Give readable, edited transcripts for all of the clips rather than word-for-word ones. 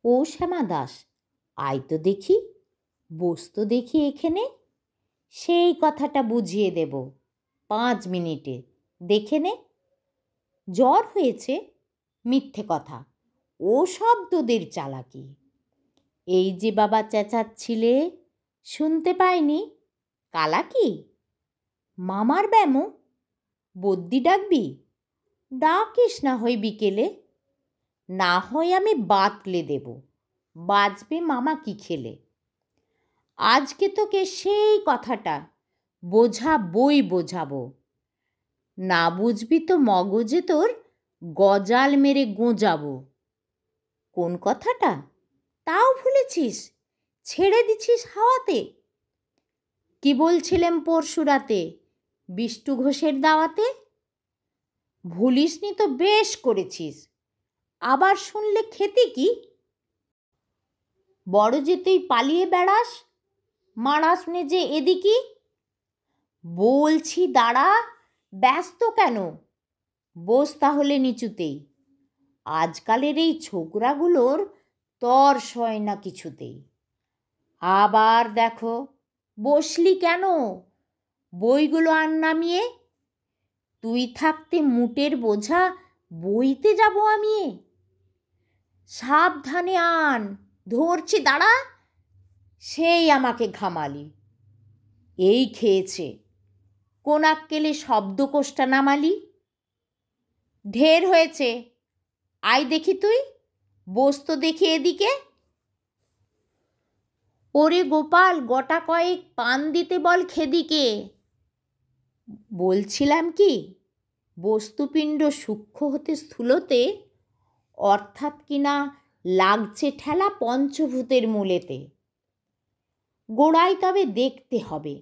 ও শ্যামা দাস, আয় তো দেখি, বস তো দেখি এখানে। সেই কথাটা বুঝিয়ে দেব 5 মিনিটে, দেখে নে। জ্বর হয়েছে? মিথ্যে কথা, ও সব তোদের চালাকি। এই যে বাবা চেঁচাচ্ছিলে, শুনতে পাইনি? কালাকি? মামার ব্যামো? বদ্যি ডাকবি? ডাকিস না হয় বিকেলে, না হয় আমি বাতলে দেব, বাজবে মামা কি খেলে। আজকে তোকে সেই কথাটা বোঝাবো। না বুঝবি তো মগজে তোর গজাল মেরে গোঁজাবো। কোন কথাটা? তাও ভুলেছিস? ছেড়ে দিছিস হাওয়াতে? কি বলছিলেম পরশু রাতে বিষ্টু ঘোষের দাওয়াতে? ভুলিসনি তো বেশ করেছিস, আবার শুনলে খেতে কি? বড় যে তুই পালিয়ে বেড়াস, মারাস নে যে এদিকে। বলছি দাঁড়া, ব্যস্ত কেন? বস তাহলে নিচুতেই। আজকালের এই ছোকরাগুলোর তর সয় না কিছুতেই। আবার দেখো, বসলি কেন? বইগুলো আন নামিয়ে। তুই থাকতে মুটের বোঝা বইতে যাব আমি? সাবধানে আন, ধরছি দাঁড়া। সেই আমাকে ঘামালি, এই খেয়েছে, কোন আক্কেলে শব্দকোষটা নামালি? ঢের হয়েছে, আয় দেখি তুই, বস তো দেখি এদিকে। ওরে গোপাল, গোটা কয়েক পান দিতে বল খেদিকে। বলছিলাম কি, বস্তুপিণ্ড সূক্ষ্ম হতে স্থূলতে, অর্থাৎ কিনা লাগছে ঠেলা পঞ্চভূতের মূলেতে। গোড়ায় তবে দেখতে হবে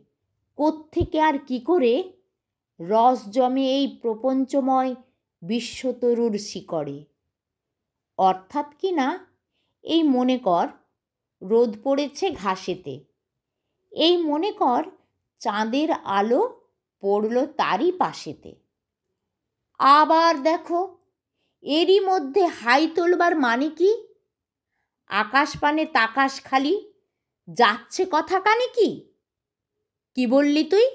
কোত্থেকে আর কি করে রস জমে এই প্রপঞ্চময় বিশ্বতরুর শিকড়ে। অর্থাৎ কিনা এই মনে কর রোদ পড়েছে ঘাসেতে, এই মনে কর চাঁদের আলো পড়ল তারই পাশেতে। আবার দেখো, এরই মধ্যে হাই তোলবার মানে কি? আকাশ পানে তাকাস খালি, যাচ্ছে কথা কানে কি? কি বললি তুই?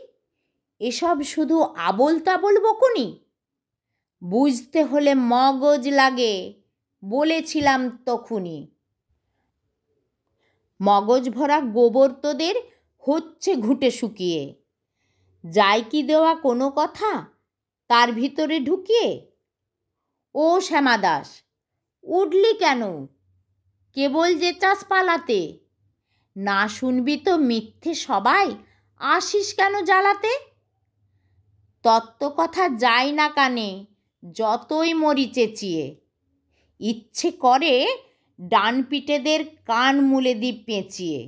এসব শুধু আবোল তাবোল বকুনি? বুঝতে হলে মগজ লাগে, বলেছিলাম তখুনি। মগজ ভরা গোবর তোদের হচ্ছে ঘুঁটে শুকিয়ে, যায় কি দেওয়া কোনো কথা তার ভিতরে ঢুকিয়ে। ও শ্যামা দাস, উঠলি কেন? কেবল যে চাস পালাতে, না শুনবি তো মিথ্যে সবাই, আসিস কেন জ্বালাতে? তত্ত্ব কথা যায় না কানে, যতই মরি চেঁচিয়ে। ইচ্ছে করে ডান পিঠেদের কান মুলে দি পেঁচিয়ে।